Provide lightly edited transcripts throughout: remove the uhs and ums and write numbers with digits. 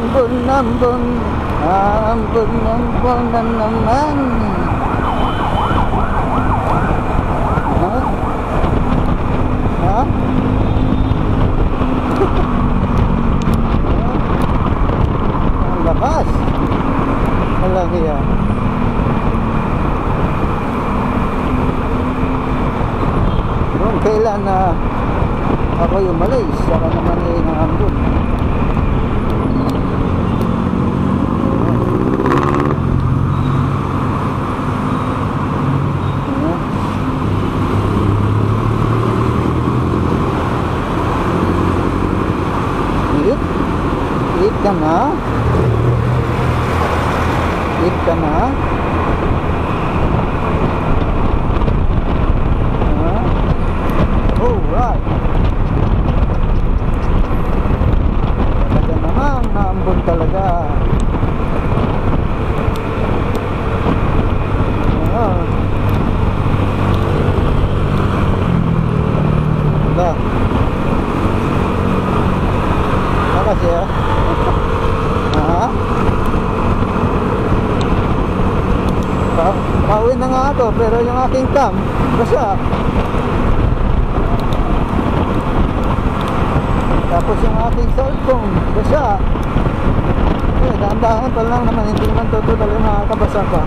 ambon, ambon, ambon, ambon na naman. Ha? Ha? Ang lakas. Malaki yan. Kung kailan na ako yung malay, saka naman yung ambon. Eat ka na? Eat ka na? Alright. Talaga naman, naambon talaga. Wala. Lakas ya. Pauwi na nga ako, pero yung aking cam basa. Tapos yung aking cellphone basa. Dahan-dahan pa lang naman, hindi naman totally makakabasa pa.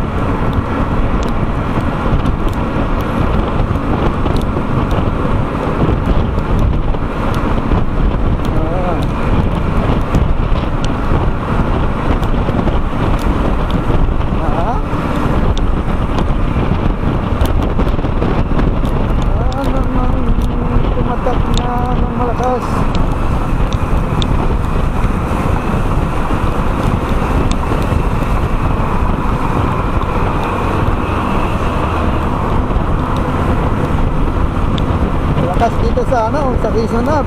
Dito sa sa Quezon-Ab.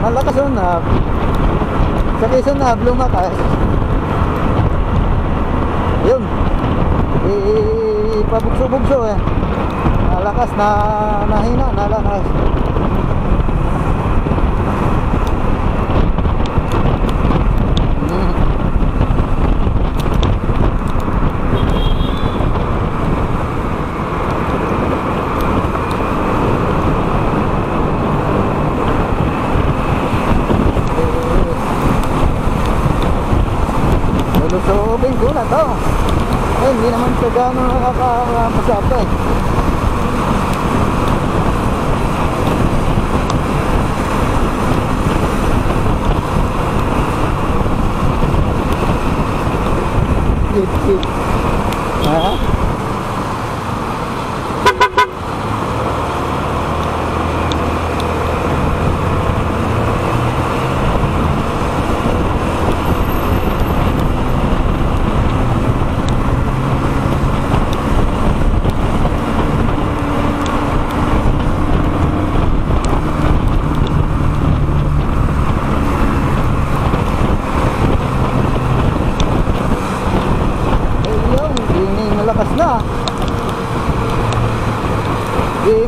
Malakas yung Ab. Sa Quezon-Ab lumakas. Yun. Pabugso-bugso eh. Nalakas na nahina, nalakas. Lusobin ko na to. Eh, hindi naman sa gano'n nakakapasapa eh. Kit. Ha? Malakas na.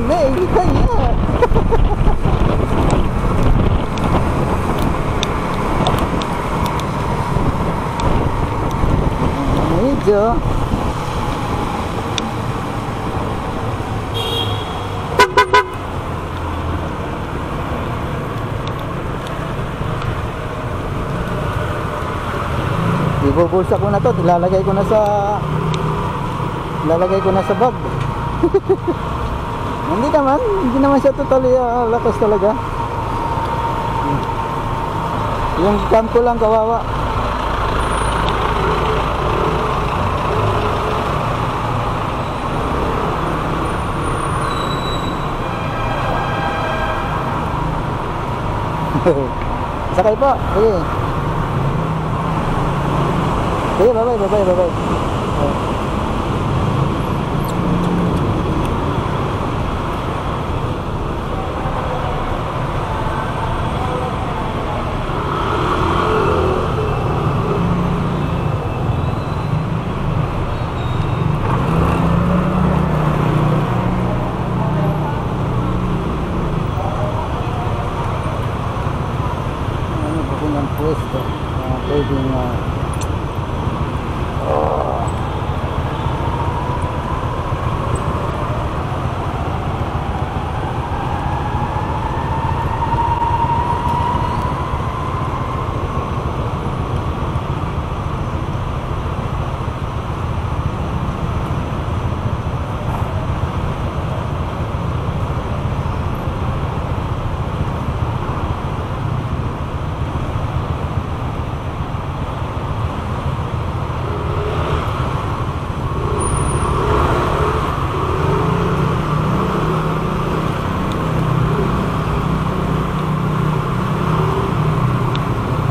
May kaya. Medyo ibubulsa ko na to, lalagay ko na sa bag. Hindi naman siya totally lakas talaga. Yung cam ko lang kawawa. Sakay po. Sige. Sige, bye-bye. pwesto na pwedeng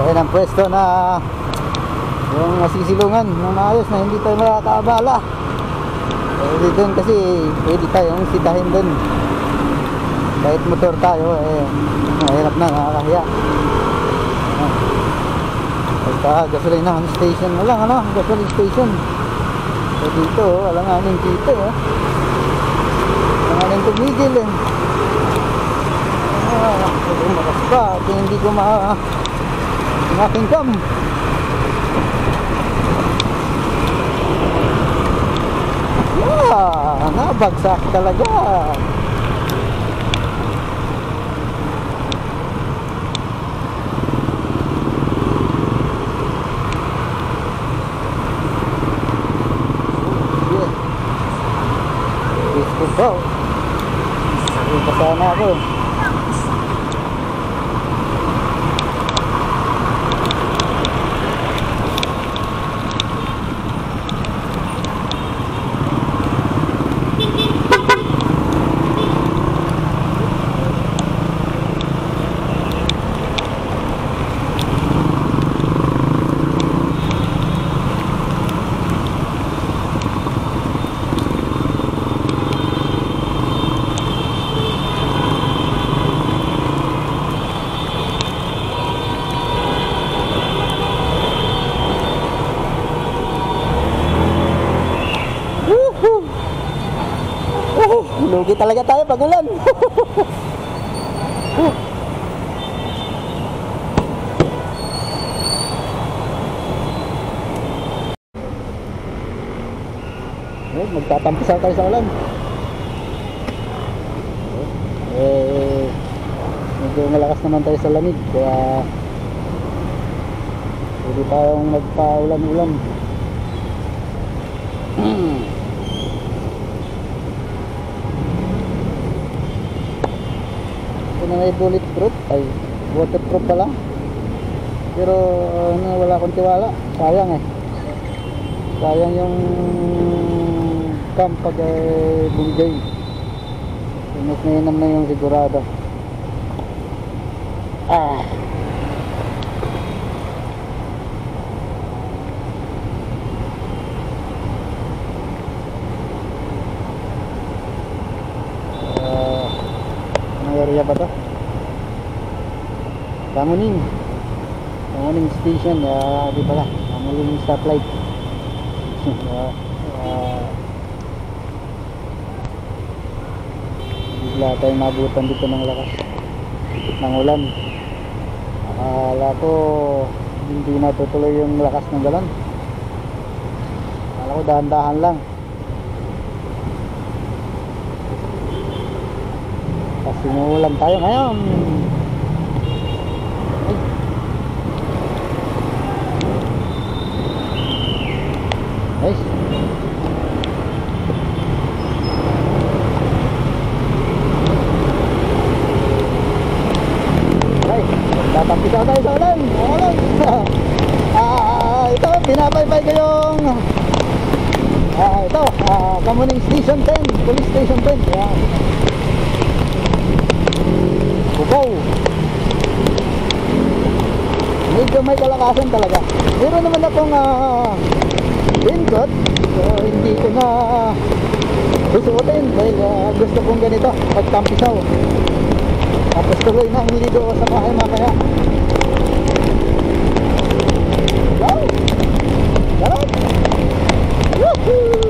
ayan ang pwesto na yung masisilungan ng maayos na hindi tayo makakaabala. Pwede doon kasi pwede tayong sitahin doon. Kahit motor tayo mahirap na, nakakahiya. Basta gasolinahan station na lang, gasoline station. So dito alanganin dito alanganin tumigil makas pa at hindi ko aking cam. Nabagsak talaga. Gusto ko sabi pa sana ako. Lugi talaga tayo pag ulan. Magtatampisaw tayo sa ulan. Medyo malakas naman tayo sa lamig, kaya pwede tayong magpa-ulan-ulan. Na may bulletproof ay waterproof pala, pero wala akong tiwala. Sayang sayang yung cam pag binigay. Mas mainam na yung sigurado. Area ba to? Kamuning station, di pala Kamuning stoplight. Bigla tayong mabutan dito ng lakas ng ulan. Akala ko hindi natutuloy yung lakas ng galon. Akala ko dahan-dahan lang. Simulan tayo ngayon. Guys, tatampisaw tayo sa ulan. Ito, pinapaybay ko yung ito, Kamuning Station 10, Police Station 10. Yan. Bukaw. Medyo may kalakasan talaga. Meron naman akong raincoat, so hindi ko na susuotin dahil gusto kong ganito pagtampisaw. Tapos tuloy na ang lido sa bahay mamaya. Wow! Sarap! Woohoo!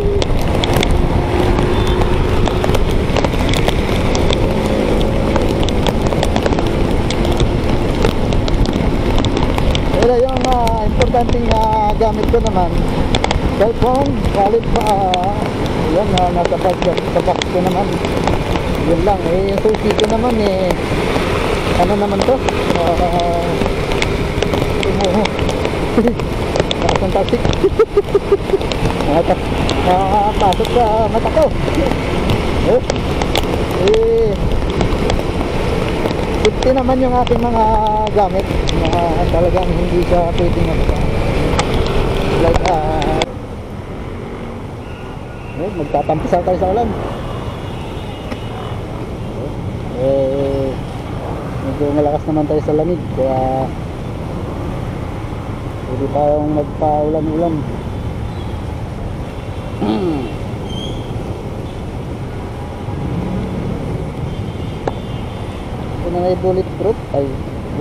importanteng gamit ko naman, cellphone, wallet pa, yan, nasa box ko naman. Yun lang, yung susi ko naman ano naman to? Fantastic. Nakapasok sa mata ko. Safety naman yung ating mga gamit na talagang hindi siya pwedeng like magtatampisaw tayo sa ulan. Medyo malakas naman tayo sa lamig, kaya pwede tayong magpa-ulan-ulan. Ito na may bulletproof, ay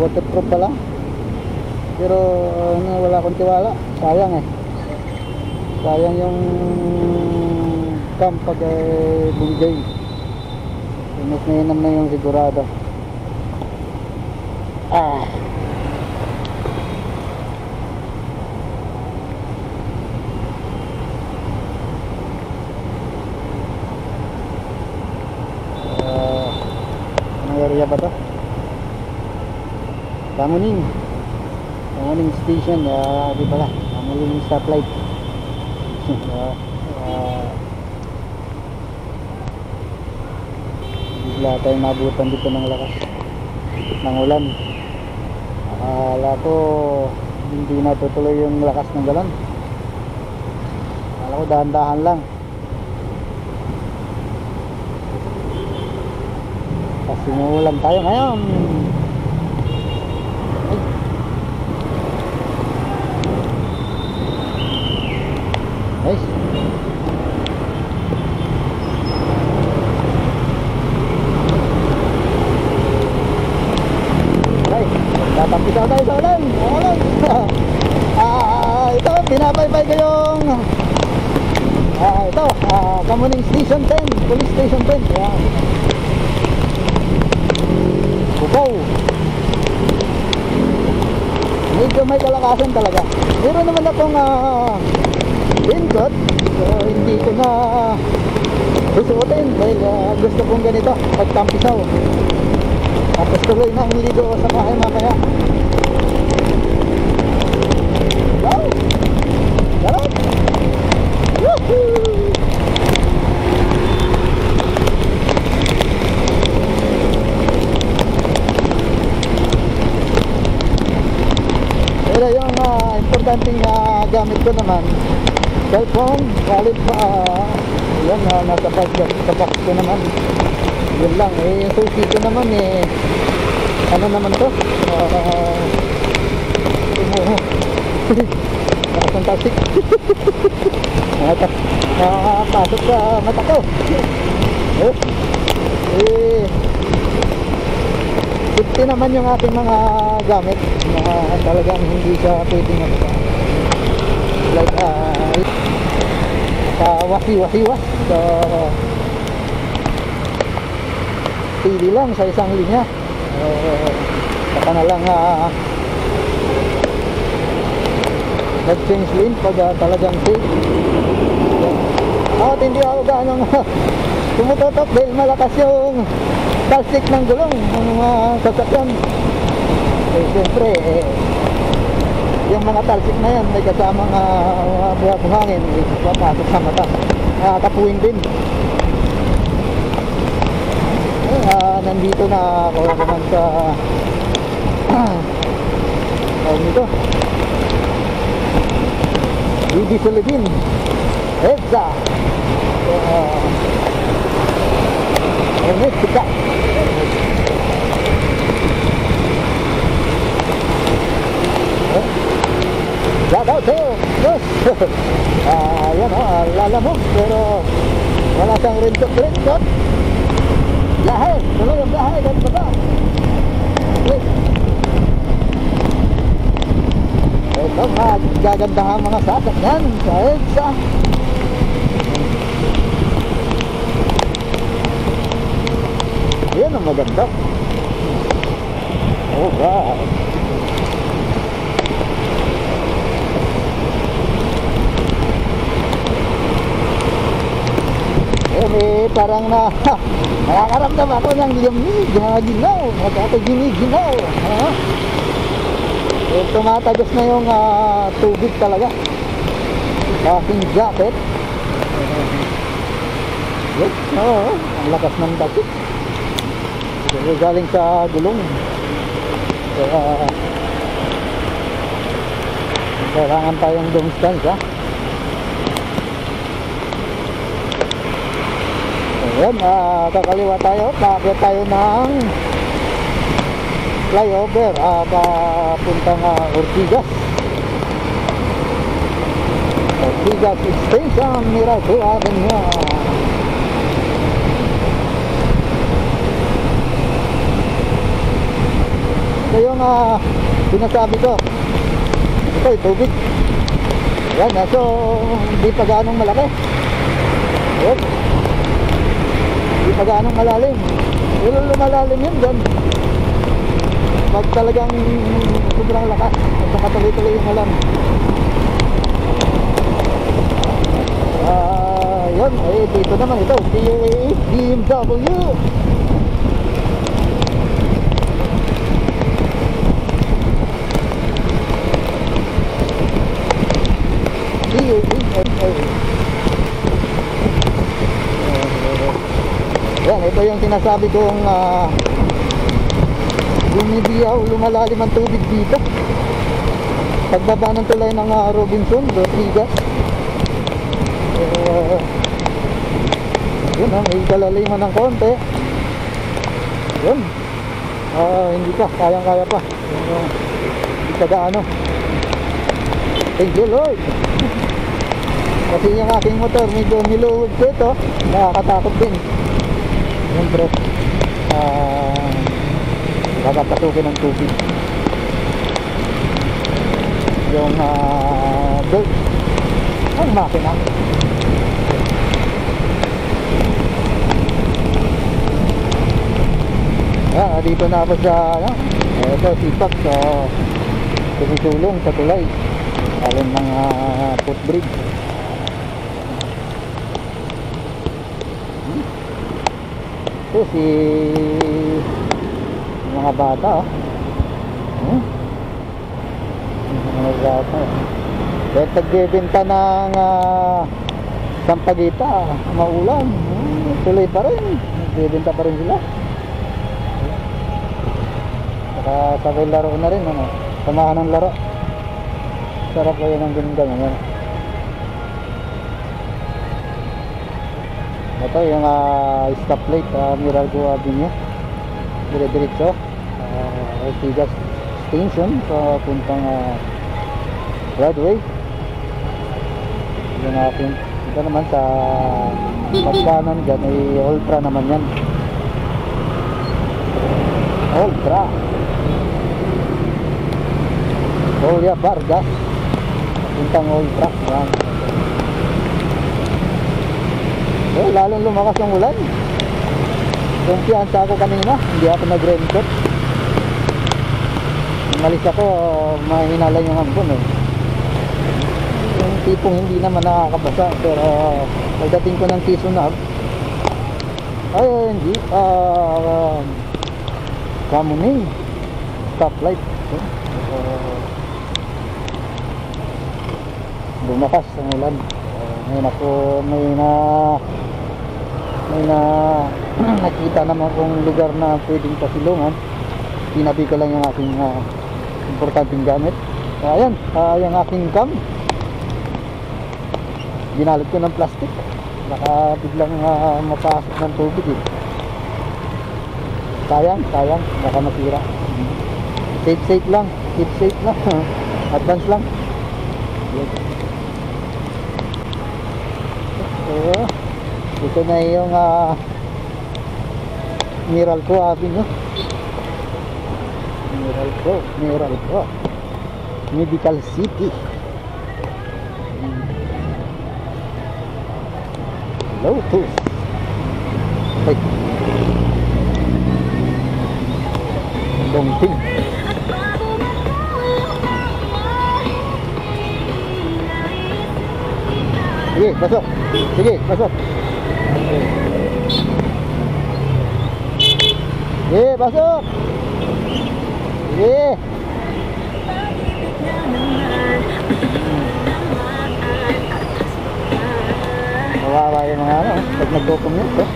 waterproof pala, pero wala akong tiwala. Sayang sayang yung cam pag bunggay. Mas nainam na yung sigurado. Anong area ba to? Kamuning station. Di pala, Kamuning stoplight. Bigla tayong mabutan dito ng lakas ng ulan. Akala ko hindi natutuloy yung lakas ng galon. Akala ko dahan-dahan lang. Kasi umuulan tayo ngayon. Nice. Tatampisaw tayo sa ulan. Ito, pinapaybay ko yung ito, Kamuning Station 10, Police Station 10. Ayan. Bukaw. Medyo may kalakasan talaga. Meron naman akong raincoat, so hindi ko na susuotin dahil gusto kong ganito pagtampisaw. Tapos tuloy na ang ligo ko sa bahay mamaya. Wow! Sarap! Woohoo! Pero yung importanteng gamit ko naman, cellphone, wallet pa, yan, nasa box ko naman. Yun lang, yung susi ko naman ano naman to? Fantastic. Nakapasok sa mata ko. Safety naman yung ating mga gamit na talagang hindi siya pwedeng like wasi-wasi-was. So pili lang sa isang linya. Saka na lang nag-change lane pag talagang safe. At hindi ako gaano tumututok dahil malakas yung talsik ng gulong ng mga sasakyan. Siyempre yung mga talsik na yan may kasamang buhangin, papasok sa mata, nakakapuwing din. Nandito na ako naman sa nito Bibi Sulugin EDSA Ernestica. Shout out sa'yo, yes. Yan lalamog pero wala siyang rintot. Lahat, tuloy ang lahat at baba. Ito gagandahan mga sasakyan sa EDSA. Yan ang maganda. Oh God. parang na nakakaramdam ako ng ginaw, ginaw. Tumatagos na yung tubig talaga sa aking jacket. Yes, ang lakas ng takip. Galing sa gulong. Kaya kailangan tayong dumistansya. Ayan, kakaliwa tayo. Paakyat tayo ng flyover papuntang Ortigas Extension, Miracle Avenue. Ito yung sinasabi ko. Ito yung tubig. Ayan, so hindi pa gaanong malaki. Ayan, hindi pa gaanong malalim. Pero lumalalim yun dyan pag talagang sobrang lakas at nakatuloy-tuloy yung alam. Yun, dito naman ito BMW. Yan, ito yung sinasabi kong bumibiyaw, lumalalim ang tubig dito. Pagbaba ng tulay ng Robinson, Ortigas. Yun, may kalaliman ng konti. Yun. Hindi ka, kayang-kaya pa. Hindi ka gaano. Thank you, Lord. Kasi yung aking motor, medyo niluwag ko ito. Nakakatakot din. Siyempre, kakapasukin ng tubig. Yung dirt ang makina. Dito na ako sa ito, sipak. So tumutulong sa tulay alin ng footbridge. Ito si mga bata, mga bata. Kahit nagbibenta ng sampagita, maulan, tuloy pa rin, nagbibenta pa rin sila. Saka sabay laro na rin, samahan ng laro. Sarap kayo ng ganyan. Ito yung stoplight, Miracle Avenue, dire-diretso, Ortigas Extension papuntang Broadway. Yung ating ito naman sa pagkanan dyan ay Ultra naman yan. Ultra Julia Vargas papuntang Ultra yan. Lalong lumakas ang ulan. Kumpiyansa ako kanina, hindi ako nag-raincoat. Umalis ako, mahina lang yung hambon yung tipong hindi naman nakakabasa. Pero pagdating ko ng Quezon ay hindi Kamuning stoplight. Lumakas ang ulan. Ngayon ako may nakita naman kong lugar na pwedeng pasilungan. Tinabi ko lang yung aking importanteng gamit. So ayan, yung aking cam ginalot ko ng plastic, baka biglang mapasok ng tubig sayang, baka masira. Safe lang, keep safe lang. Advance lang. So ito na yung Miracle Avenue, Miracle Medical City. Lotus. Ay, Dongting. Sige, pasok. Okay. Sige, pasok. Sige. Kawawa yung mga ano, pag nagko-commute eh.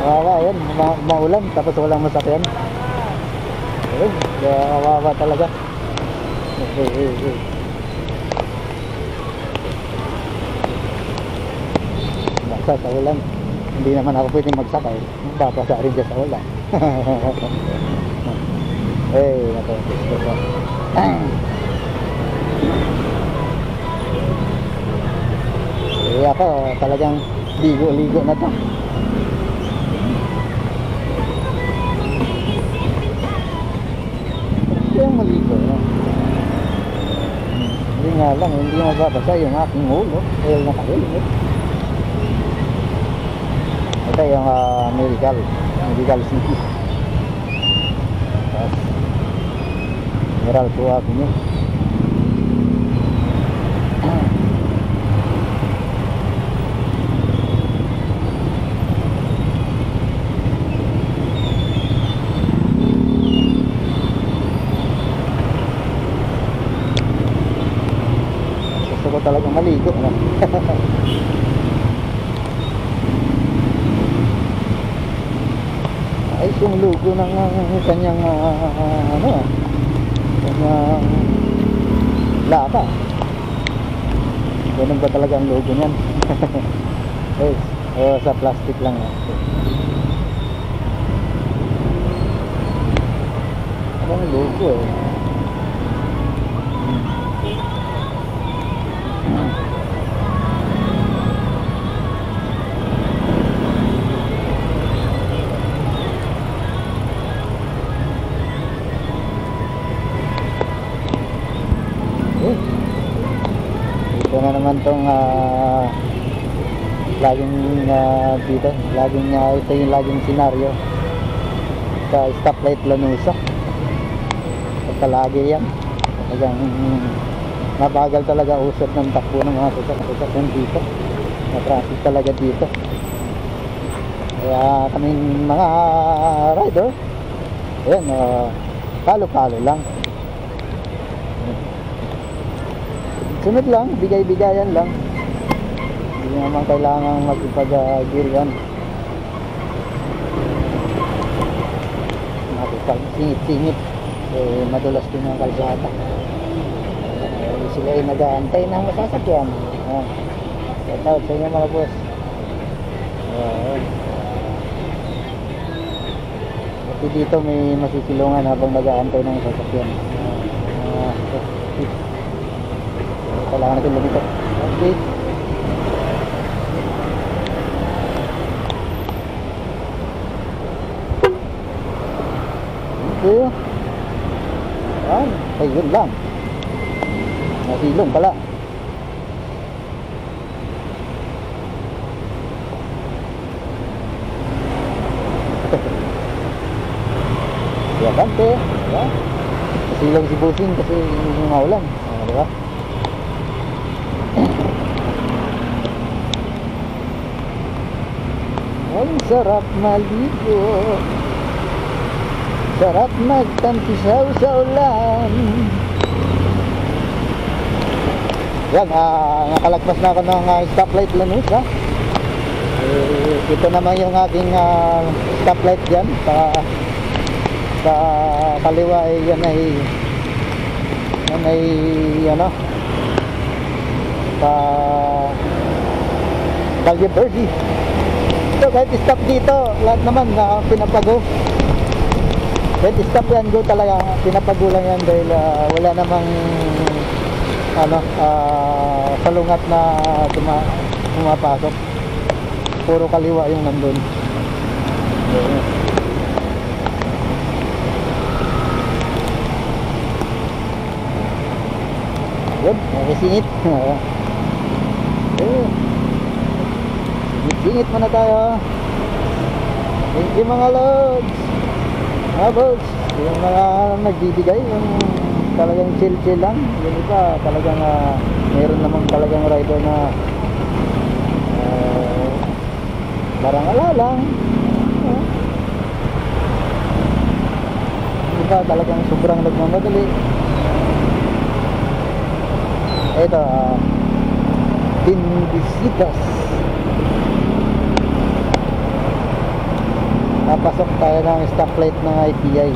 Kawawa yan, maulan tapos walang masakyan. Ayun, kawawa talaga. Basa sa ulan. Hindi naman ako pwedeng magsakay. Babasa rin dyan sa ulan. Naku, gusto ko. Ako talagang ligo-ligo na to. Yung maligo no? Hindi nga lang, hindi mababasa yung aking ulo dahil naka-helmet. Ito yung medical city. Tapos Meral po ako nyo. Gusto ko talagang maligo no? Ay yung logo ng kanyang ano kanyang lata. Ganun ba talaga ang logo niyan? Sa plastic lang ano ang logo eh. Ito na naman tong laging dito, ito yung laging senaryo sa stoplight Lanusa. Palagi yan talagang mabagal talaga usap ng takbo ng mga sasakyan dito. Na-traffic talaga dito, kaya kaming mga rider ayan, palo-palo lang. Sunod lang, bigay-bigayan lang. Hindi naman kailangan magipag-girian. Singit-singit. Madulas din ang kalsada. Sila ay nag-aantay ng masasakyan. Shout out sa inyo mga boss. Kasi dito may masisilungan habang nag-aantay ng masasakyan. Kailangan natin lumito. Okay. Okay. Ay, yun lang. Nasilong pala. Ya kante. Ya. Nasilong si Busing kasi yung maulan. Diba? Ang sarap maligo, sarap magtampisaw sa ulan. Yan, nakalagpas na ako ng stoplight Lanusa. Ito naman yung aking stoplight dyan sa kaliwa ay yan ay ano sa Valle Verde. So kahit stop dito, lahat naman pinapago. Kahit stop yan, go talaga, pinapago lang yan dahil wala namang salungat na pumapasok. Puro kaliwa yung nandun. Yun, nakisingit. Singit muna tayo. Thank you mga lods, mga boss. Yung mga nagbibigay, yung talagang chill lang. Yung iba talagang meron namang talagang rider na barangala lang. iba talagang sobrang nagmamadali. Ito, Tindisitas. Napasok tayo ng stoplight ng IPI.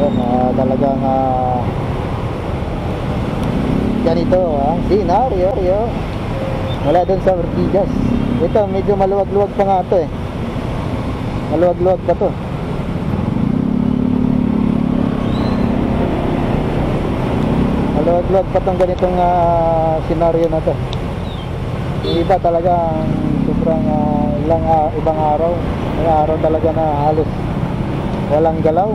Yan, talagang ganito ang senaryo mula dun sa Ortigas. Ito medyo maluwag-luwag pa nga to eh. Maluwag-luwag pa to. Maluwag-luwag pa tong ganitong senaryo na to. Yung iba talagang sobrang ibang araw. May araw talaga na halos walang galaw.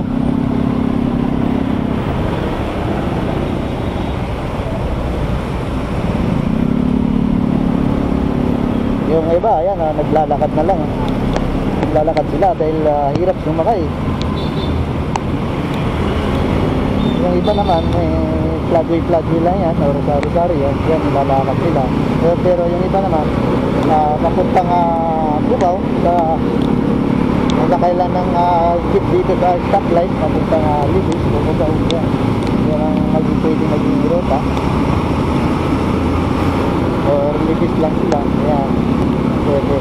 Yung iba, ayan, naglalakad na lang. Naglalakad sila dahil hirap sumakay. Yung iba naman, fladway lang yan, o rosary yan, nilalakad sila. Pero yung iba naman, papuntang Cubao, nakakailan ng jeep dito sa stoplight, papuntang Libis, Cubao, yan. Yan ang pwedeng maging ruta. Or Libis lang sila, yan. Pwede.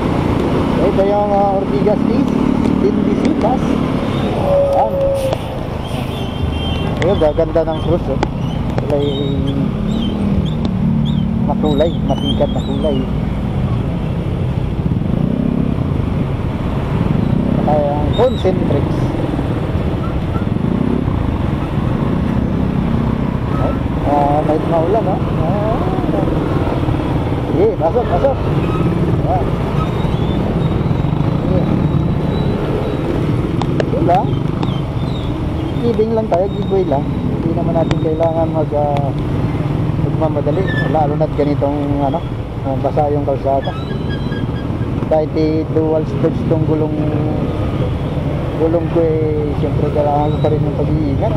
Ito yung Ortigas Tindisitas. Yan. Ayun, gaganda ng cruise, oh. Kulay makulay, matingkad na kulay. Kaya ang concentrix. May maulan, no? Sige, pasok. Yan. Sige. Yun lang. Giving lang tayo, giveaway lang. Hindi naman natin kailangan magmamadali, lalo na't ganitong basa yung kalsada. Kahit dual spokes tong gulong ko eh, siyempre kailangan ko pa rin yung pag-iingat.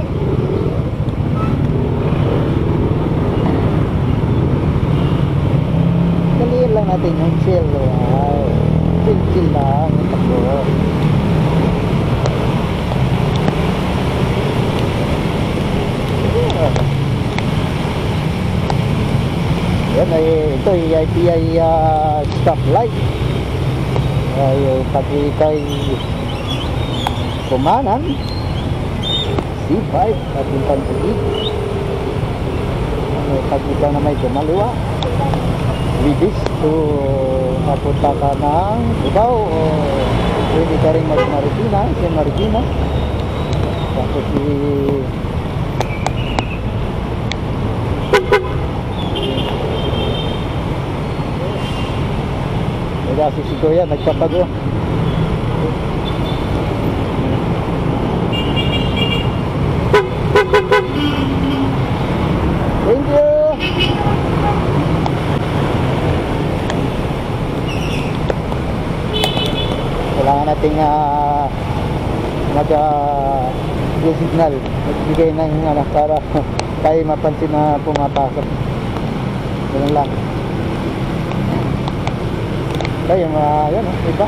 Daliin lang natin yung chill. Wow. Chill lang yung takbo. Yan ay ito ay IPI stoplight. Ay pati kay Kumanan C5 at yung pansugid. Pati ka na may kumaliwa Libis to mapunta ka ng Cubao o pwede ka rin Marikina. Tapos kasi si Kuya nagpapago. Thank you. Kailangan nating mag-signal, magbigay ng para tayo mapansin na pumapasok. Ganun lang. Kaya yung yan, iba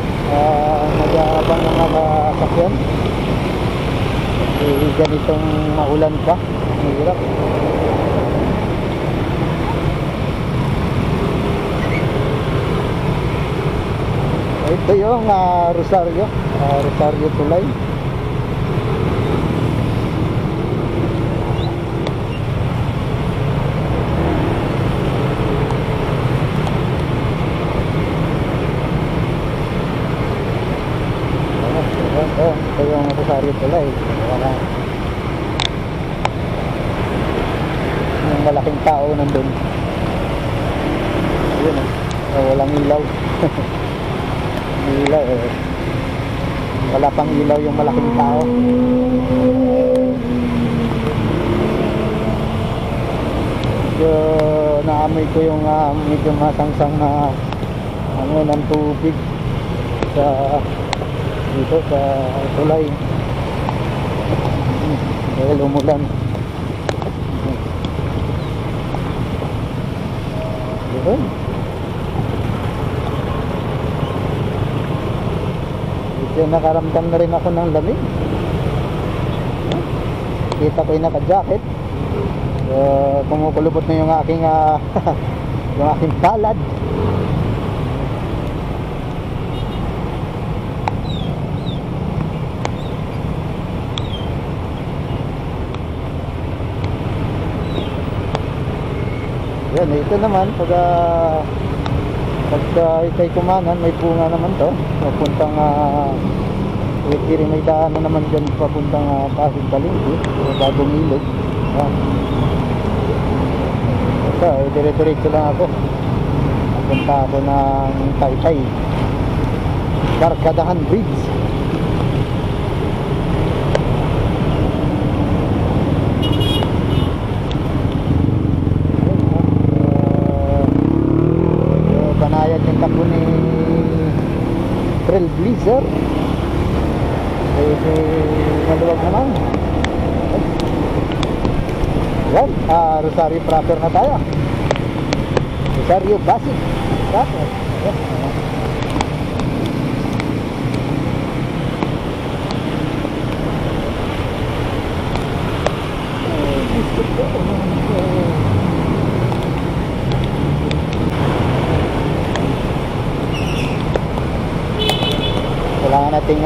nag-aabang ng mga sakyan. Ganitong maulan pa, mahirap. Ito yung Rosario Tulay. Ito yung Rosario Tulay. Yung malaking tao nandun. Yun, walang ilaw. Ilaw wala pang ilaw yung malaking tao. So naamoy ko yung medyo masangsang na ng tubig sa dito sa tulay dahil umulan. Yun. Medyo nakaramdam na rin ako ng lamig. Kita ko yung naka-jacket. Kumukulubot na yung aking yung aking palad. Yan, ito naman pagka ikay kumanan, may bunga naman to. Papuntang kiri may daan na naman dyan papuntang Pasig Palengke, bagong ilog. Yan. Ito, dire-diretso lang ako. Napunta ako ng Taytay Barkadahan Bridge. Banayad yung takbo ni Trailblazer. Maluwag naman. Yan, Rosario proper na tayo. Rosario Basic proper. Yan. Kailangan nating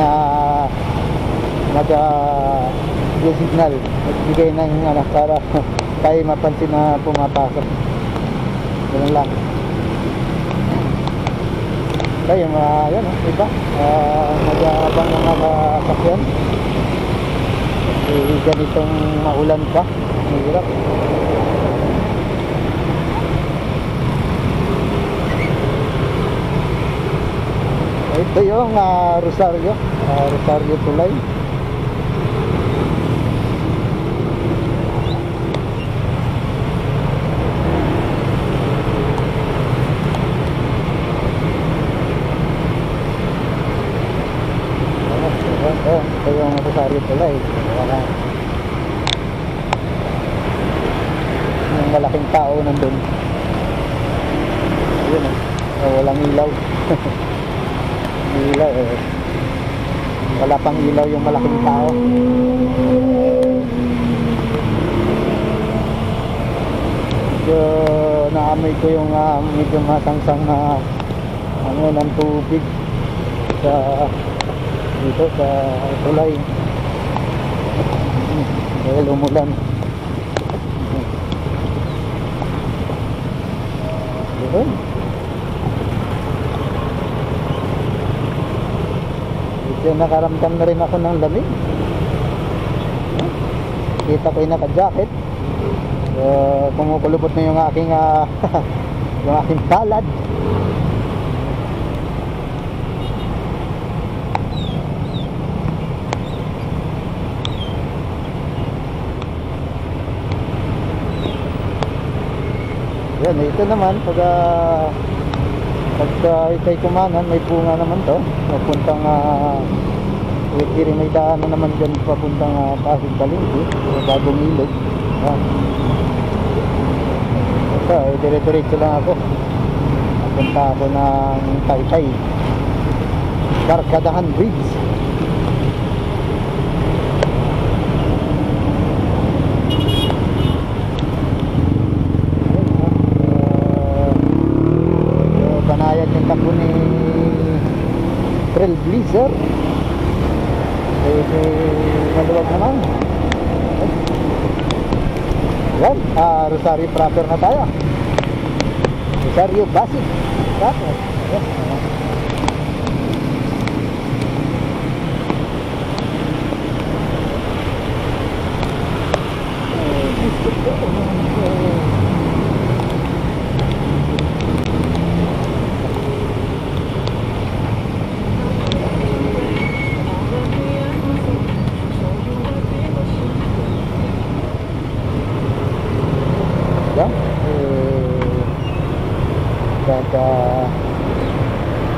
mag-signal, magbigay ng para tayo mapansin na pumapasok. Ganun lang. Kaya yan, iba mag-aabang ng mga sakyan. Ganitong maulan pa, mahirap. Ito yung Rosario Tulay. Ito yung Rosario Tulay. Yung malaking tao nandun. Ayun, walang ilaw. Ilaw wala pang ilaw yung malaking tao. So naamoy ko yung medyo masangsang na ng tubig dito sa tulay dahil umulan. Yun. Nakaramdam na rin ako ng lamig. Kita ko yung naka-jacket. Kumukulubot na yung aking yung aking palad. Yan, ito naman pagka ikay kumanan, may bunga naman to. Papuntang kiri may daan na naman dyan papuntang Pasig Palengke, bagong ilog. Yan. Ito, dire-diretso lang ako. Napunta ako ng Taytay Barkadahan Bridge. Banayad yung takbo ni Trailblazer. Maluwag naman. Yan, Rosario proper na tayo. Rosario Basic proper. Yan.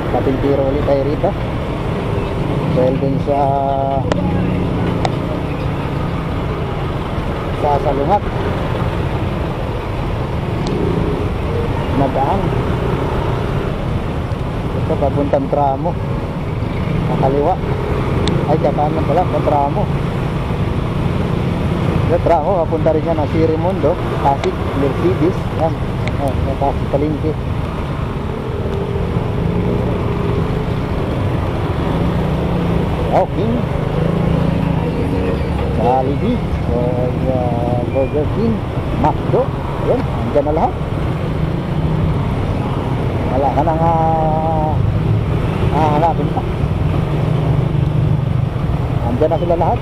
Kapintiro ulit tayo rito dahil dun sa salungat na daan. Ito papuntang tramo nakaliwa ay kapanan pala sa tramo. Yung tramo, papunta rin yan ng Sirimundo, Pasig, Mercedes. Yan, Pasig Palengke. Okay. Jollibee, Burger King, McDo. Ayan, andyan na lahat. Wala ka nang hahanapin pa. Andyan na sila lahat.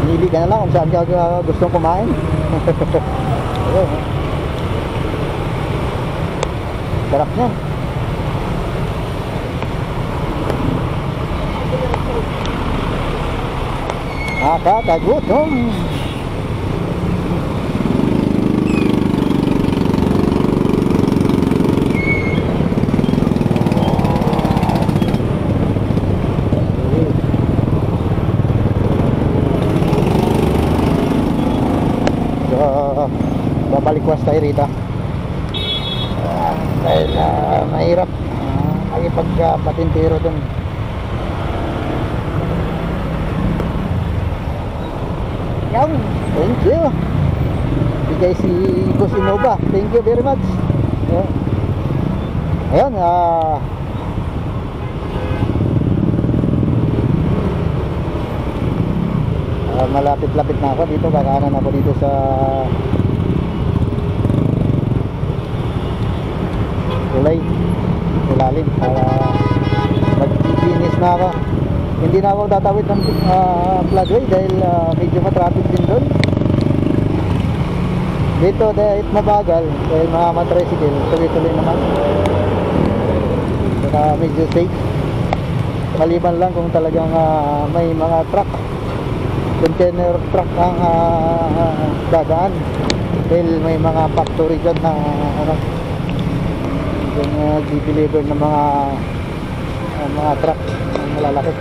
Pinili ka na lang kung saan ka gustong kumain. Ayan. Sarap niya. Nakakagutom. Babalikwas tayo rito dahil mahirap makipagpatintero dun. Yan, thank you. Bigay si Boss Innova, thank you very much. Ayan, malapit-lapit na ako dito, kakanan ako dito sa tulay ilalim para mag-finish na ako. Hindi na ako tatawid ng floodway dahil medyo matraffic din doon dito, dahil mabagal dahil mga matricycle tuloy-tuloy naman, saka medyo safe, maliban lang kung talagang may mga truck, container truck ang dadaan dahil may mga factory dyan na yung di-deliver ng mga truck ang malalaki.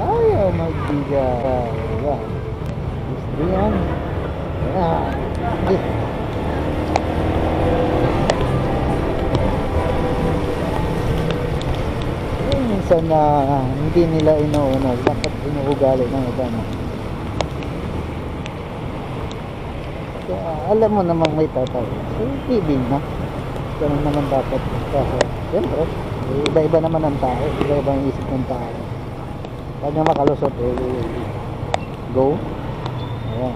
Ayaw magbigay. Ayan, history yan. Ayan, minsan na hindi nila inuunag, bakit inuugali ng iba na alam mo namang may tatay, so ibig na ganun naman dapat. Kasi siyempre iba-iba naman ang tao, iba-iba ang isip ng tao. Pag na makalusot go. Ayan.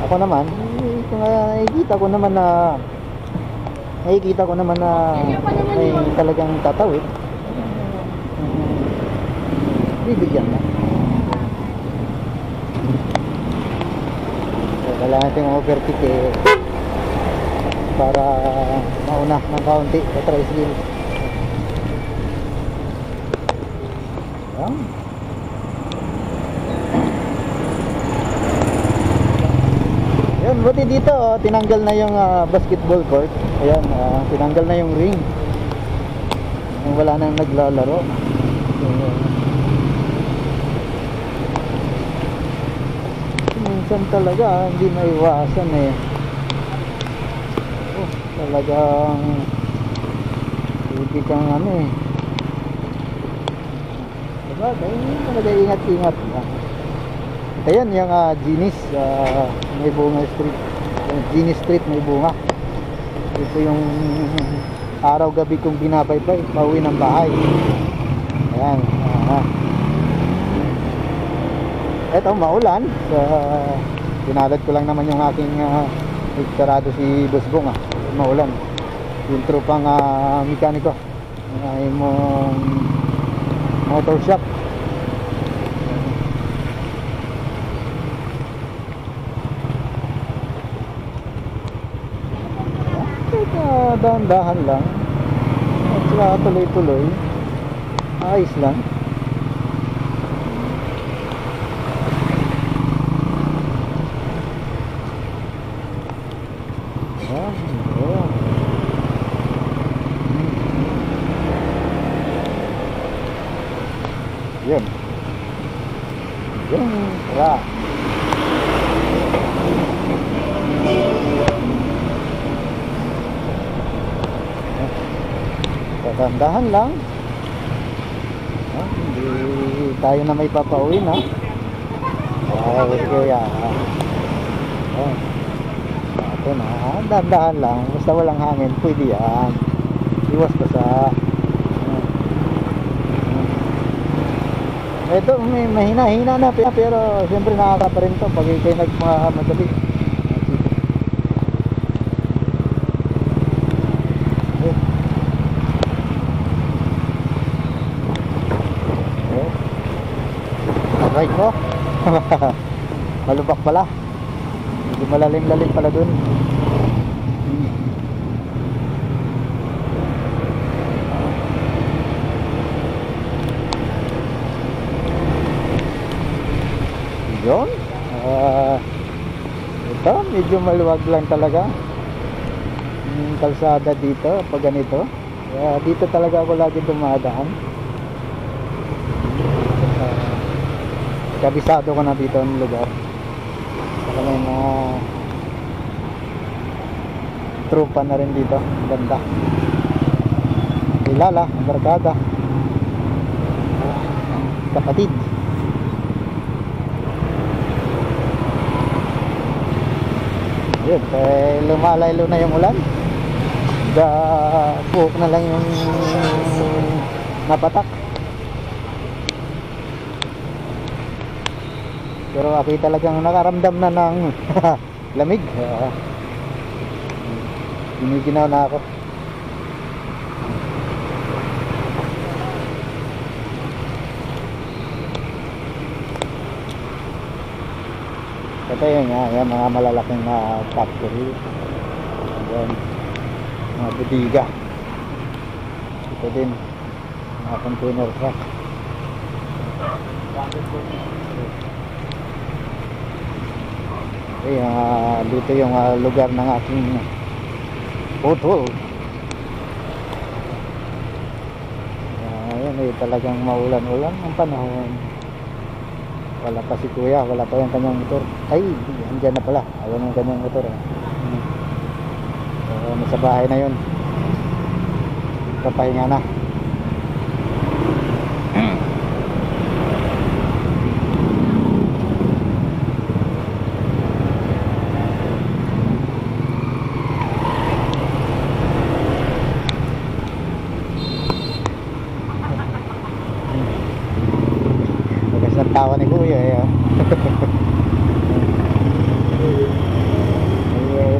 Ako naman nakikita ko naman na may talagang tatawid, bibigyan na. Kailangan natin overtake para mauna ng kaunti sa tricycle. Ayan. Ayan, buti dito tinanggal na yung basketball court. Ayan, tinanggal na yung ring. Wala nang naglalaro. Minsan talaga hindi maiwasan talagang hindi kang diba? Talaga ingat-ingat lang. Ayan yung Ginis, may bunga street, Ginis Street may bunga. Ito yung araw-gabi kong binabaybay pauwi ng bahay. Ayan, eto maulan, pinalad ko lang naman yung aking sarado si Boss Bong, maulan. Yung tropang mekaniko ay mong motor shop. Dahan-dahan lang at saka tuloy-tuloy, ayos lang. Yun. Yun. Tara. Dahan lang. Hindi tayo na may papauwi na. Ay, kuya. Ito na. Dahan lang. Basta walang hangin, pwede yan. Iwas pa sa ito, may mahina-hina na pero siyempre nakaka pa rin to pag kayo nagmadali. Right mo. Malubak pala. Hindi malalim-lalim pala dun. Yun. Ito medyo maluwag lang talaga yung kalsada dito pag ganito. Dito talaga ako lagi dumadaan. Kabisado ko na dito ang lugar. Saka may mga trupa na rin dito. Ganda. Kilala, barkada, kapatid. Yun, lumalaylo na yung ulan. Buhok na lang yung napatak. Pero ako talagang nakaramdam na ng lamig. Giniginaw na ako. Ito yun nga, yan, mga malalaking factory. Ayan, mga budiga. Ito din, mga container truck. Dito yung lugar ng aking photo. Ayan, talagang maulan-ulan ang panahon. Wala pa si kuya, wala pa yung kanyang motor. Ay, andyan na pala. Ayun yung kanyang motor. Nasa bahay na yun. Papahinga na. Tawa ni kuya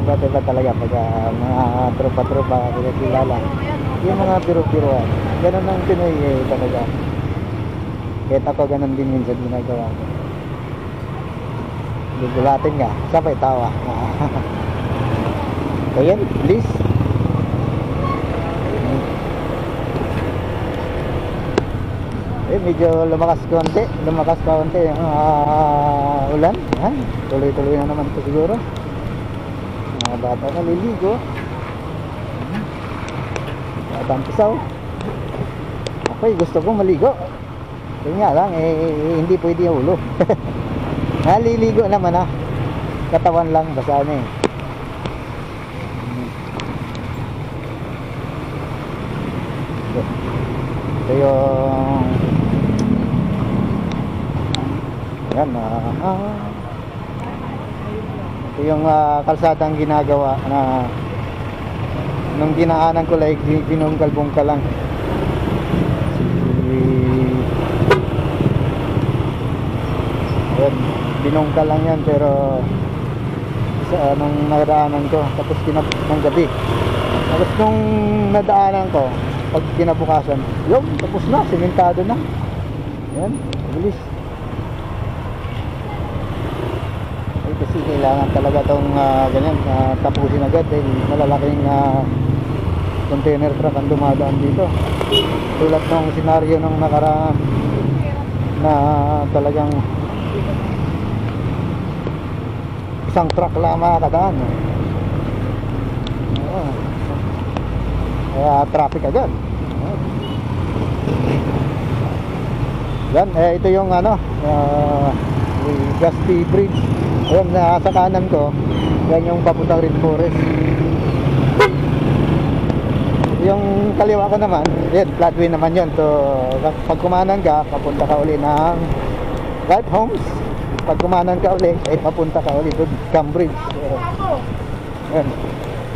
iba talaga pag mga tropa-tropa kilala yung mga piro-piroan, ganun ang Pinoy talaga. Kahit ako ganun din minsan ginagawa ko, gugulatin nga sabay tawa. Ayan, please. Medyo lumakas kaunti yung ulan. Tuloy-tuloy na naman ito siguro. Mga bata naliligo. Batang pisaw. Ako'y gusto kong maligo. Kaya nga lang, hindi pwede yung ulo. Naliligo naman katawan lang basa na Ito yung yan, ito yung kalsadang ginagawa na nung dinaanan ko like binungkal-bungkal lang. Yan, binungkal lang yan pero sa nung nadaanan ko tapos ng gabi. Tapos nung nadaanan ko pag kinabukasan, yung tapos na, simentado na. Yan, bilis. Kasi kailangan talaga itong ganyan tapusin agad dahil malalaking container truck ang dumadaan dito. Tulad ng senaryo ng nakaraan na talagang isang truck lang makakadaan. Kaya traffic agad. Yan, ito yung Gaspi Bridge. Ayan, sa kanan ko, yan yung papuntang Red Forest. yung kaliwa ko naman, yan, flatway naman yun. So, pag kumanan ka, papunta ka uli ng Right Homes. Pag kumanan ka uli, ay papunta ka uli doon, Cambridge. Yan.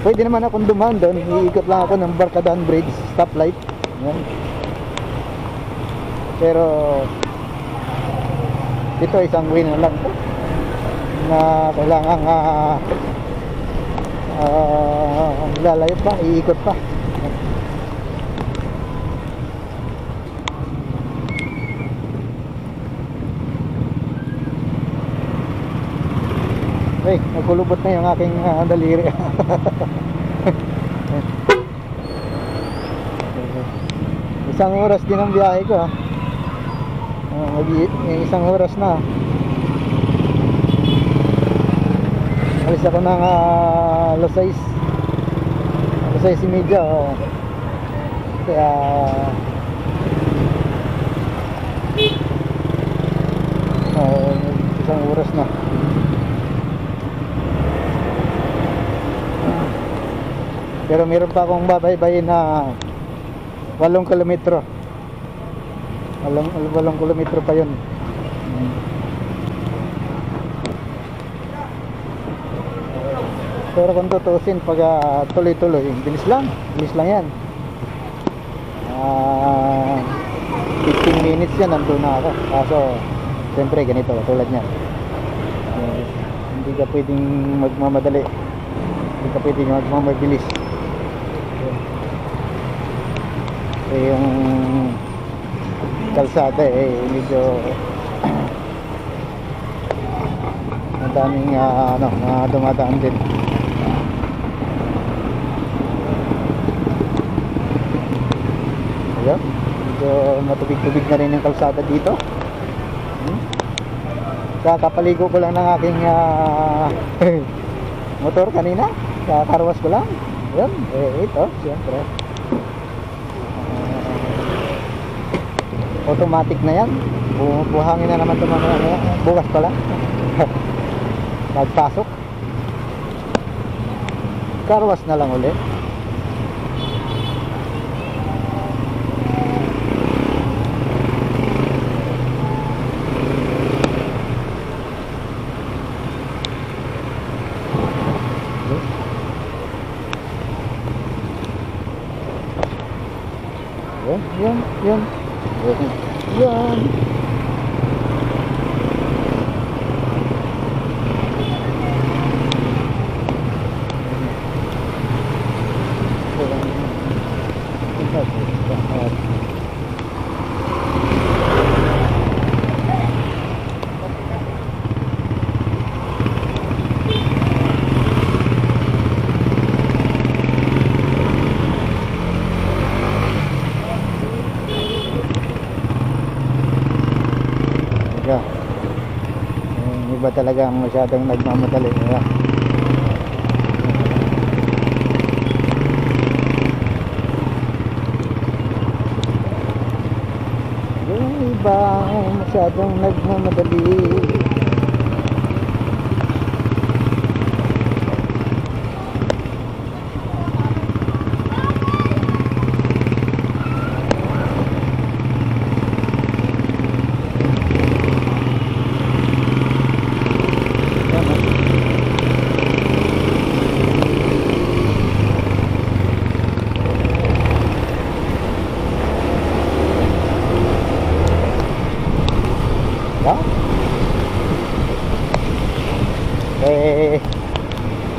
Pwede naman akong dumaan doon, iikot lang ako ng Barkadaan Bridge, stoplight. Yan. Pero, ito isang way na lang to, na kailangan lalayo pa, iikot pa. Ay, nagkulubot na yung aking daliri. Isang oras din ang biyahe ko, isang oras na. Alis ako ng alas 6:30. Kaya isang oras na. Pero meron pa akong babaybayin na 8 kilometro. 8 kilometro pa yun. Pero kung tutusin, pag tuloy-tuloy, bilis lang yan. 15 minutes yan, nandun na ako. Kaso siyempre ganito, tulad niyan, hindi ka pwedeng magmamadali, hindi ka pwedeng magmamabilis. Yung kalsada medyo madaming dumadaan din. Ayun, medyo matubig-tubig na rin yung kalsada dito. Kakapaligo ko lang ng aking motor kanina, kakarwas ko lang. Ayun, ito siyempre automatic na yan. Buhangin na naman ito mamaya, bukas pala. Magpasok, karwas na lang ulit. Yan. Iba talaga ang masyadong nagmamadali. Yung iba masyadong nagmamadali.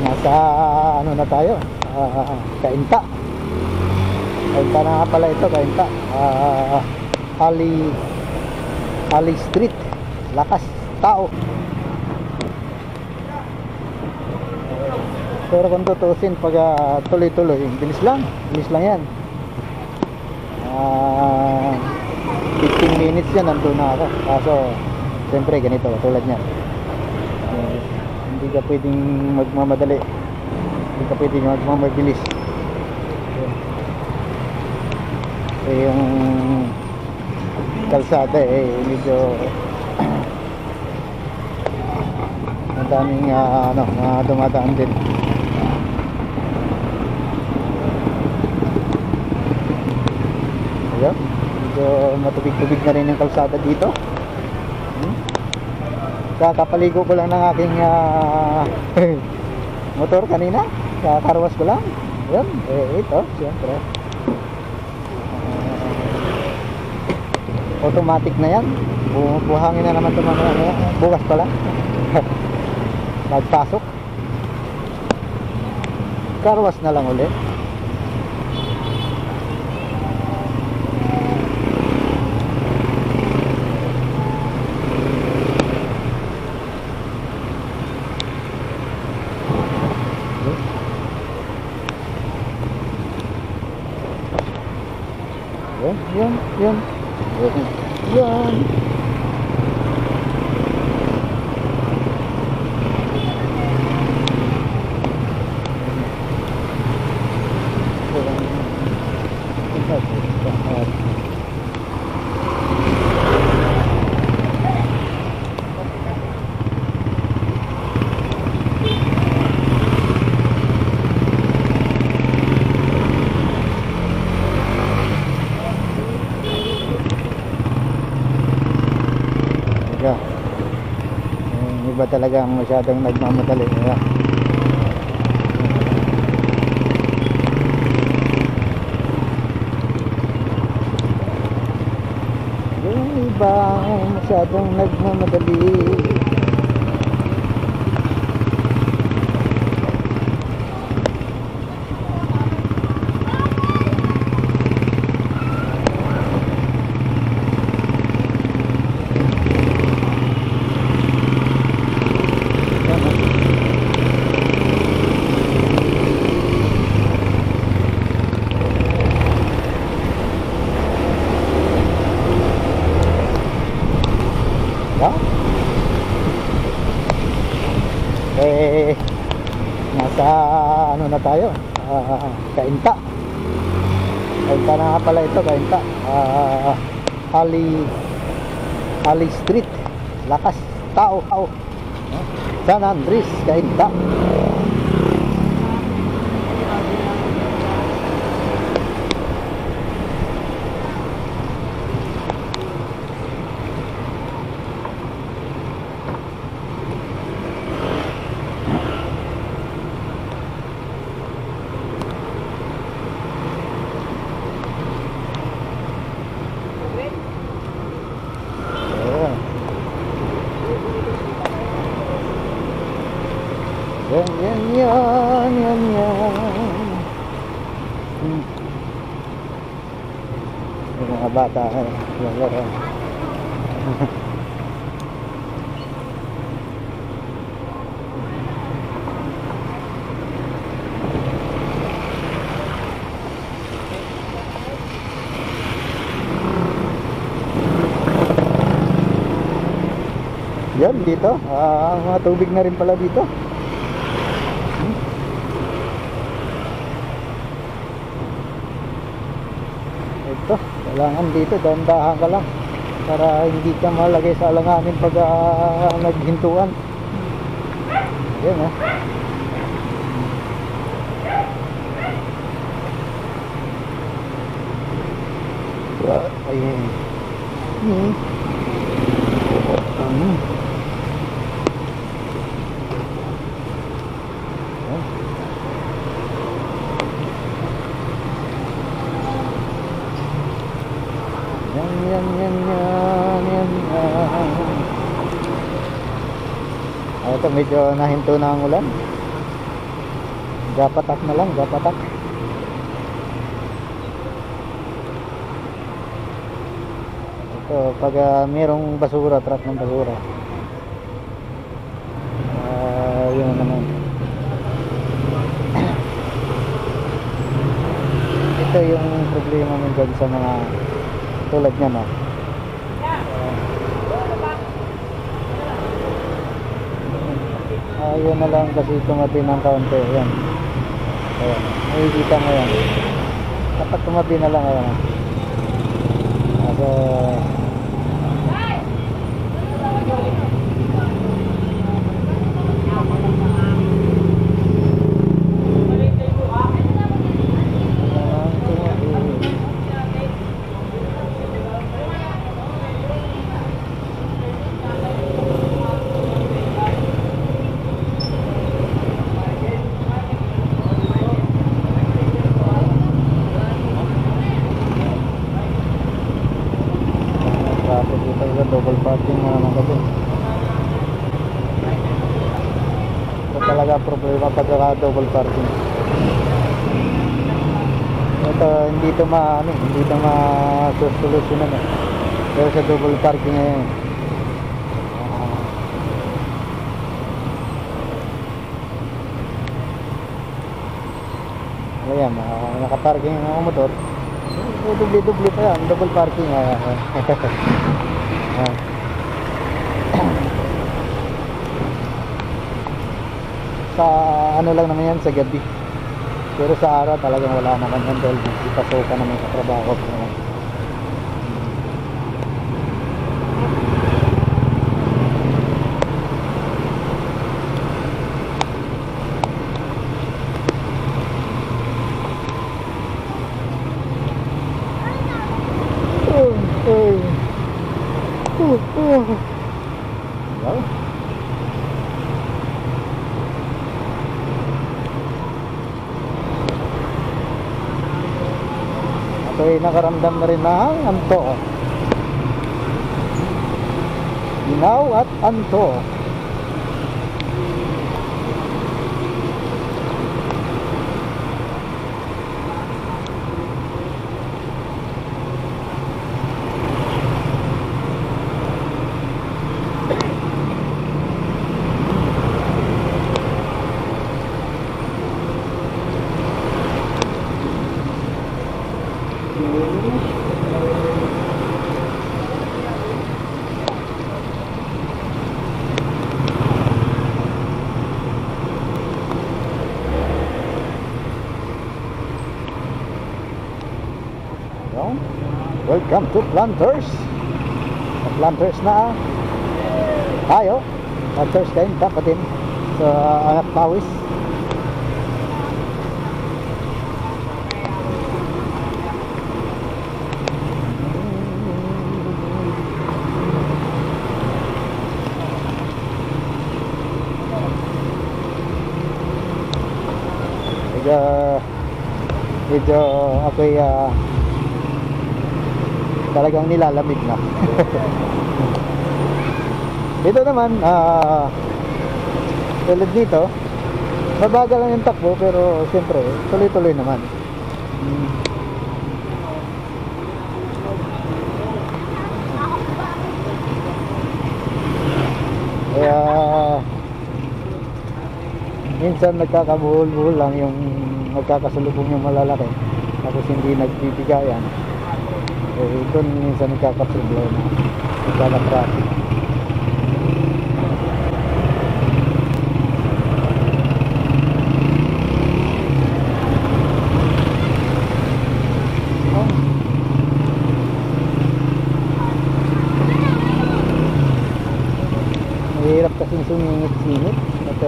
Nasa ano na tayo, Cainta na nga pala ito, Cainta. Ali Street, lakas tao. Pero kung tutusin, pag tuloy-tuloy, bilis lang yan. 15 minutes yan, nandun na ako. Kaso siyempre ganito, tulad niyan, hindi ka pwedeng magmamadali, hindi ka pwedeng magmamabilis. Yung kalsada medyo madaming dumadaan din. Yun, medyo matubig-tubig na rin yung kalsada dito. Kakapaligo ko lang ng aking motor kanina. Kakarwas ko lang. Yun, ito, siyempre. Automatic na yan. Buhangin na naman ito mamaya. Bukas pala. Magpasok. Karwas na lang ulit. Yan. Yan. Iba talaga ang masyadong nagmamadali. Yung iba masyadong nagmamadali. Nasa ano na tayo, Cainta na nga pala ito, Cainta. Ali Street, lakas tao, San Andres, Cainta. Yan. Yung mga bata, yung laro. Yan, dito. Mga tubig na rin pala dito. Ito, kailangan dito dahan-dahan ka lang para hindi ka malagay sa alanganin pag naghintuan. Yan Ayan. Ito medyo nahinto na ang ulan. Gapatak na lang, gapatak. Ito pag merong basura, truck ng basura, yun naman. Ito yung problema minsan sa mga tulad niya, no? Yun na lang kasi tumabi ng kaunti. Ayan. Ayan. Nakikita mo yan. Dapat tumabi na lang. Ayan. So, Tapos dito sa double parking na naman kasi. Ito talaga problema pagka double parking. Ito hindi ito ma-solusyonan eh. Pero sa double parking ngayon. Ayan, nakaparking ang motor. Dubli-dubli pa yan, double parking. Sa ano lang naman yan, sa gabi. Pero sa araw talagang wala naman yan dahil ipasokan naman sa trabaho. Ako'y nakaramdam na rin ng anto. Ginaw at anto. Welcome to Planters. Planters na tayo. Planters din, tapatin sa anak pawis. Medyo ako'y talagang nilalamig na. Dito naman tulad dito mabagal lang yung takbo pero siyempre tuloy-tuloy naman. Kaya minsan nagkakabuhol-buhol lang yung nagkakasalubong yung malalaki tapos hindi nagbibigayan. Doon minsan nagkakaproblema, nagkaka-traffic. Mahirap kasing sumingit-singit at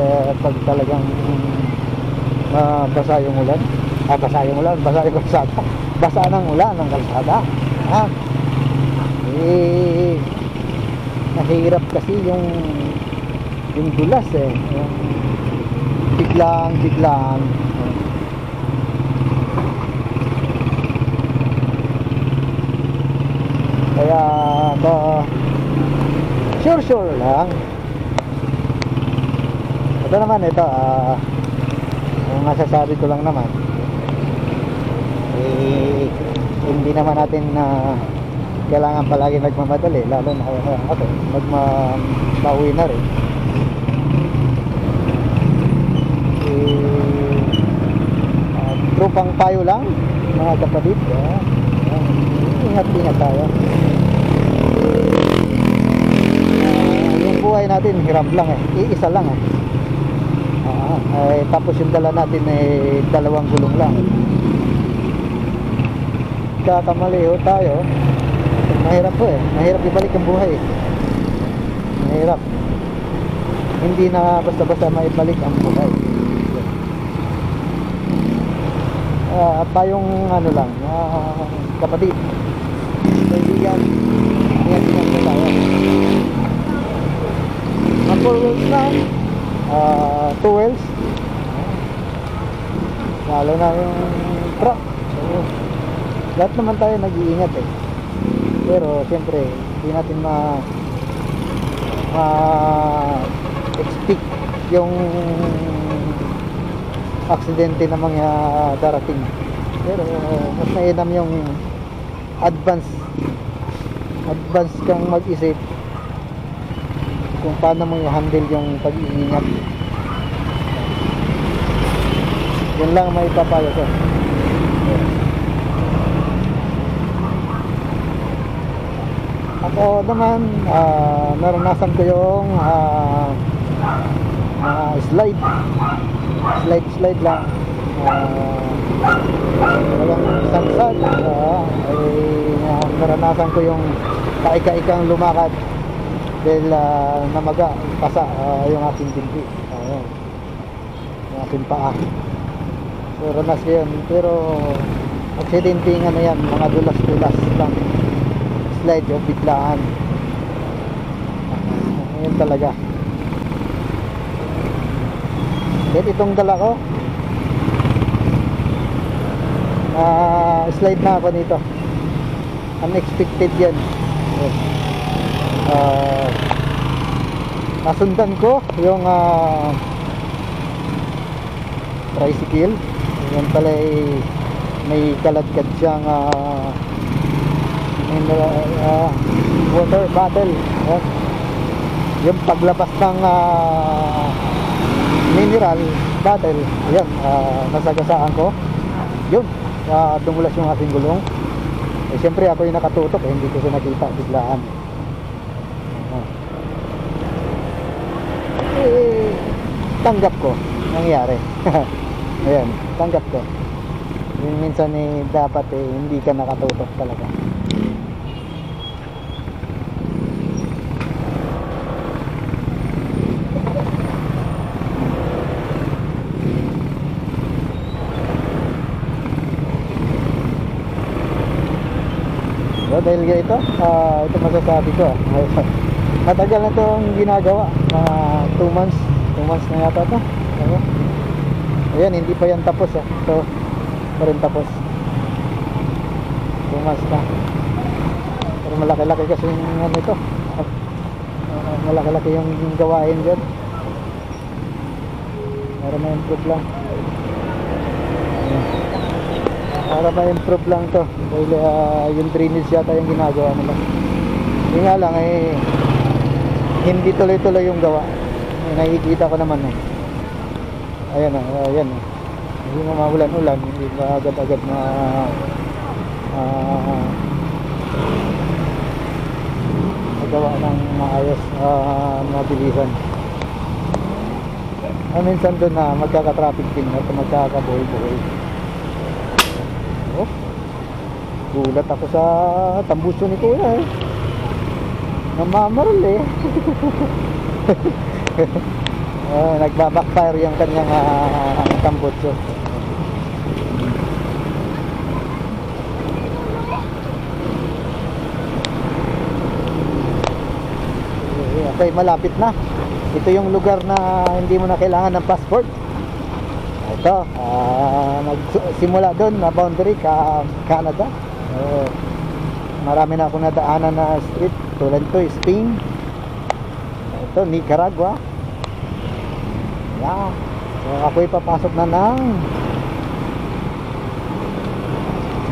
pag talagang basa yung ulan, basa yung kalsada, basa ng ulan ng kalsada. Nahirap kasi yung dulas yung biglang kaya sure lang. Ito naman ang masasabi ko lang naman hindi naman natin kailangan palagi nagmamadali, lalo na ako pauwi na rin. Tropang payo lang mga kapatid, ingat tayo. Yung buhay natin hirap lang iisa lang tapos yung dala natin dalawang gulong lang. Kakamali tayo, mahirap mahirap ibalik ang buhay mahirap, hindi na basta-basta maibalik ang buhay. Tayong ano lang kapatid, kaibigan, ingat tayo. Ang 4 wheels na 2 wheels, lalo na yung truck. Lahat naman tayo nag-iingat Pero siyempre hindi natin expect yung aksidente na mga darating. Pero mas mainam yung advance kang mag-isip kung paano mo i-handle yung pag-iingat. Yun lang may papayo ko. Ako naman, naranasan ko yung slide lang, walang sansad. Naranasan ko yung kaika-ikang lumakad dahil namaga, pasa yung aking binti, yung aking paa. So ranas ko yun, pero aksidente nga na yan, mga dulas-dulas lang, slide o biglaan. Yun talaga. Then itong dala ko, slide na ako nito, unexpected yan. Nasundan ko yung tricycle. Yan pala may kaladkad siyang water bottle. Yung paglabas ng mineral bottle, yan, nasagasaan ko. Yun, dumulas yung aking gulong. Siyempre ako yung nakatutok, hindi ko siya nakita, biglaan. Tanggap ko nangyari. Ayan, tanggap ko. Yung minsan dapat hindi ka nakatutok talaga. So, dahil ito masasabi ko, matagal na itong ginagawa, 2 months na yata ito. Ayan, hindi pa yan tapos. Ito pa rin tapos, 2 months na. Pero malaki-laki kasi yung ito, malaki-laki yung gawain dyan. Para ma-improve lang, to. Dahil yung drainage yata yung ginagawa nila. Yun nga lang, hindi tuloy-tuloy yung gawa. Nakikita ko naman. Ayan, hindi maulan-ulan, hindi ba agad-agad na magawa ng maayos, mabilisan. Minsan doon na magkaka-traffic din at magkaka-buhay-buhay. Gulat ako sa tambuso ni Kuya namamaril nagbabackfire yung kanyang tambuso. Okay, malapit na. Ito yung lugar na hindi mo na kailangan ng passport. Ito, nagsimula doon na boundary Canada. Marami na akong nadaanan na street. Tulad ito, Spain. Ito, Nicaragua. Yeah. So ako'y papasok na ng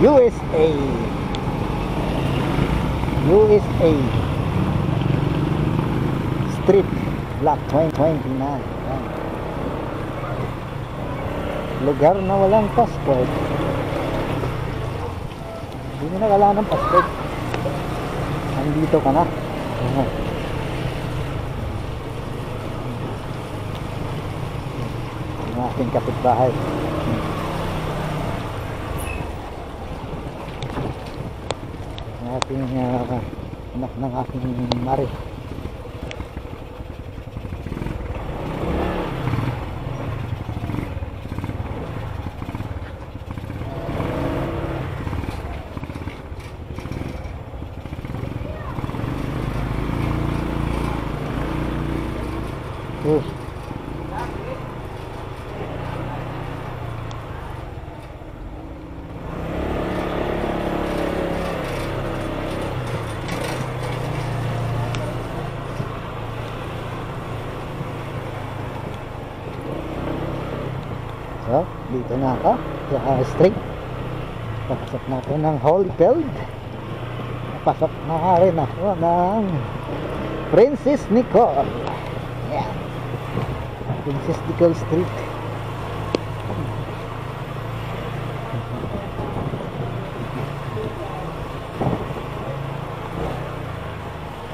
USA. Street Block 29. Yan. Lugar na walang passport. Hindi mo na kailangan ng passport. Andito ka na. Yung aking kapitbahay. Yung aking anak ng aking mari. Dito na ako sa street. Papasok na ako ng Holyfield. Papasok na rin ako ng Princess Nicole. Yan, Princess Nicole Street.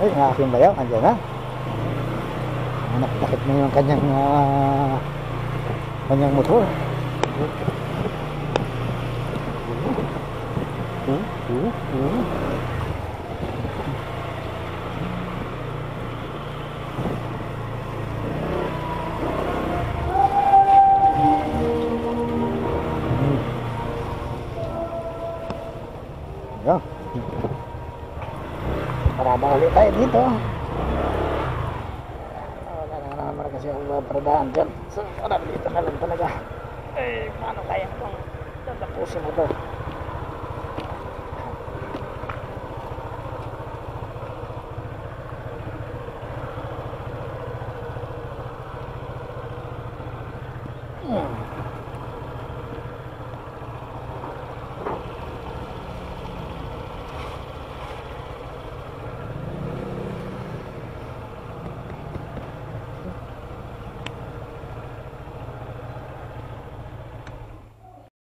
Ay, ang aking bayaw, andyan na. Nakakit na yung kanyang motor. Yo. Parada ulit tayo dito. Wala na naman kasi ang paradaan dyan. So, dito na lang talaga. Eh, paano kaya kung tatapusin mo to?